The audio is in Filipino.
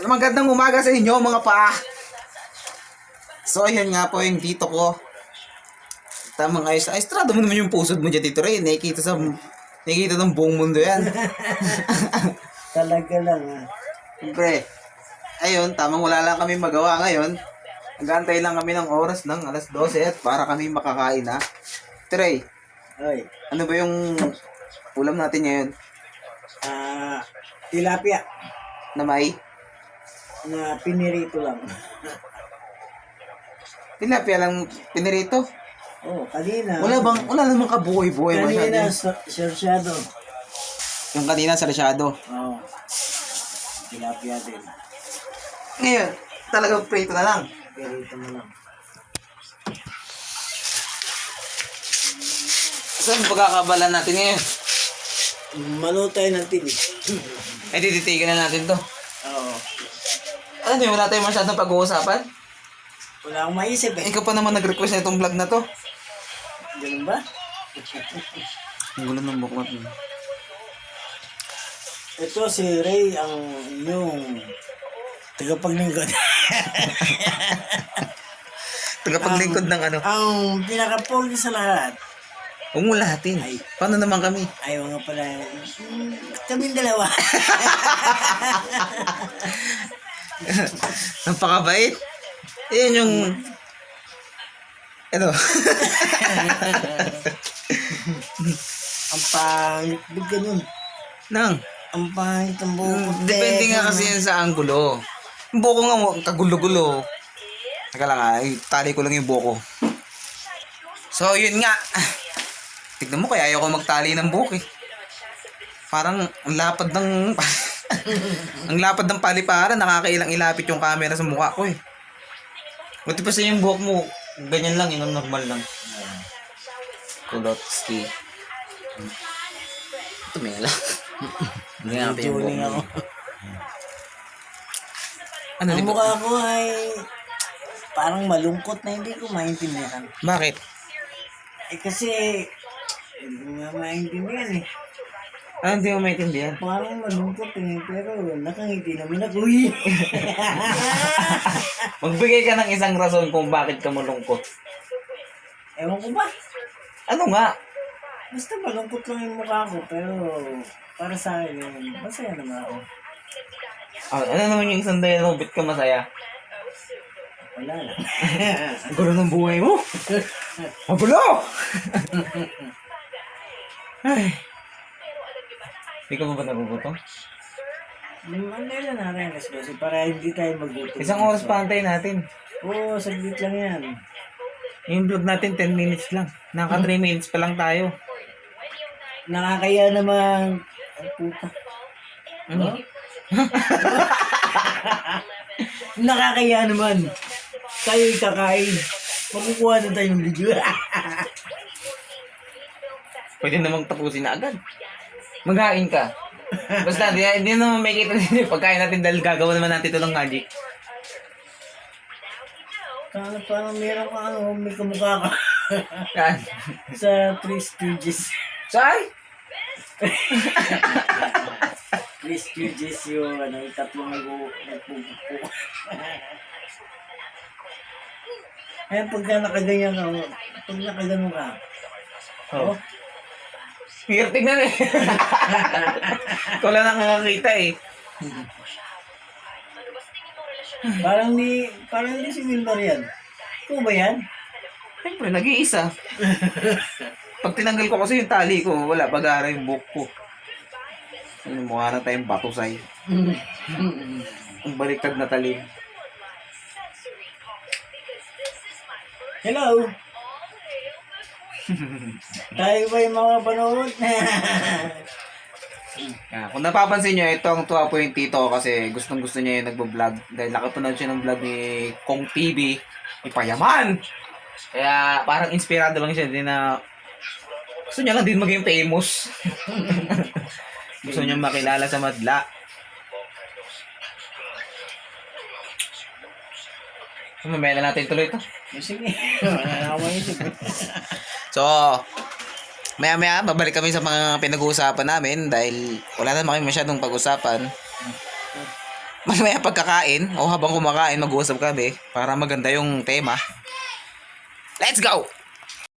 Magandang umaga sa inyo mga pa. So ayan nga po yung dito ko. Tamang ayos. Ay, estrado mo naman yung pusod mo dyan dito rin. Nakikita ng buong mundo yan. Talaga lang Siyempre. Ayun, tamang wala lang kami magawa ngayon. Nag-aantay lang kami ng oras ng alas 12 at para kami makakain ha. Trey, Oy. ano ba yung ulam natin ngayon? Tilapia Na may na pinirito lang. tilapia lang pinirito. Kanina. Wala namang kabuhay-buhay Kanina, masyado. sersyado. Yung kanina sarsyado. Tilapia din. Ngayon, talagang prito na lang. Pirito mo lang. Saan pagkakabalan natin ngayon? Manutay ng tili. Eh, tititigan na natin to. Oo. Ano yun, wala tayong masyadong pag-uusapan? Wala akong maisip Ikaw pa naman nag-request na itong vlog na to. Ganun ba? Ang gulo ng bukmat mo. Ito si Ray ang inyong tagapaglingkod. Tagapaglingkod ng ano. Ang pinaka-pogi sa lahat. Huwag mo lahatin. Ay. Paano naman kami? Ayaw nga pala. Kaming dalawa. Napakabait. Yan yung... Ito. Ang pangit. Big ganun. Nang. Ang pangit ang buko. Depende nga kasi yan sa anggulo. Yung buko nga, kagulo-gulo. Teka lang tali ko lang yung buko. So, yun nga. Tignan mo, kaya ayaw ko magtali ng buhok eh. Parang ang lapad ng... ang lapad ng paliparan, nakakailang ilapit yung camera sa mukha ko eh. Buti pa sa yung buhok mo, ganyan lang, yun ang normal lang. Kulotski. Ito may lang. Ganyan pa yung buhok Tuning ako. mo. Ano, Ang mukha ko ay parang malungkot na hindi ko maintindihan. Bakit? Kasi hindi ko nga maintindihan eh. Ah, hindi mo maintindihan. Parang malungkot pero nakangiti naman ako eh. Magbigay ka ng isang rason kung bakit ka malungkot. Ewan ko ba? Ano nga? Basta malungkot lang yung mukha ko pero para sa akin masaya naman ako. Ano naman yung isang dahilan mo, ba't ka masaya? Wala lang. Ang gulo ng buhay mo! Ang gulo! Ay. Hindi ka ba nagugutom? Manila na rin kasi para hindi tayo magutom. Isang oras pa antayin natin. Oo, saglit lang yan. Yung vlog natin 10 minutes lang. Naka 3 minutes pa lang tayo. Nakakaya naman. Ay puta. Ano? Nakakaya naman. Tayo'y kakain. Makukuha na tayo ng video. Pwede namang tapusin na agad. Maghain ka. Basta, hindi naman may kita din yung pagkain natin dahil gagawa naman natin ito ng magic. Parang meron ka may kamukha ka. Yan. Sa 3 Stooges. Saan? 3 Stooges yung tatlong nagpupupo. Ay, pagka nakaganyan ka, pag nakagano ka, Oh. Hirap tignan eh. Wala nang nakakita eh. parang hindi si Wilmar yan. Ikaw ba yan? Siyempre, nag-iisa. Pag tinanggal ko kasi yung tali ko, wala, pag-aara yung buhok ko. Ano, mukha na tayong batusay. Ang baliktad na talim. Hello? Tayo ba yung mga panood? Kung napapansin nyo, ito ang tuwa po yung tito ko kasi gustong gusto niya yung nagbo-vlog. Dahil nakapanood siya ng vlog ni Kong TV, ni Payaman. Kaya parang inspirado lang siya din na gusto niya lang din maging famous. Gusto niya makilala sa madla. Mamaya na natin tuloy ito. Sige. Wala na ako maisip. So, maya-maya, babalik kami sa mga pinag-uusapan namin dahil wala naman kami masyadong pag-usapan. Mamaya pagkakain o habang kumakain, mag-uusap kami para maganda yung tema. Let's go!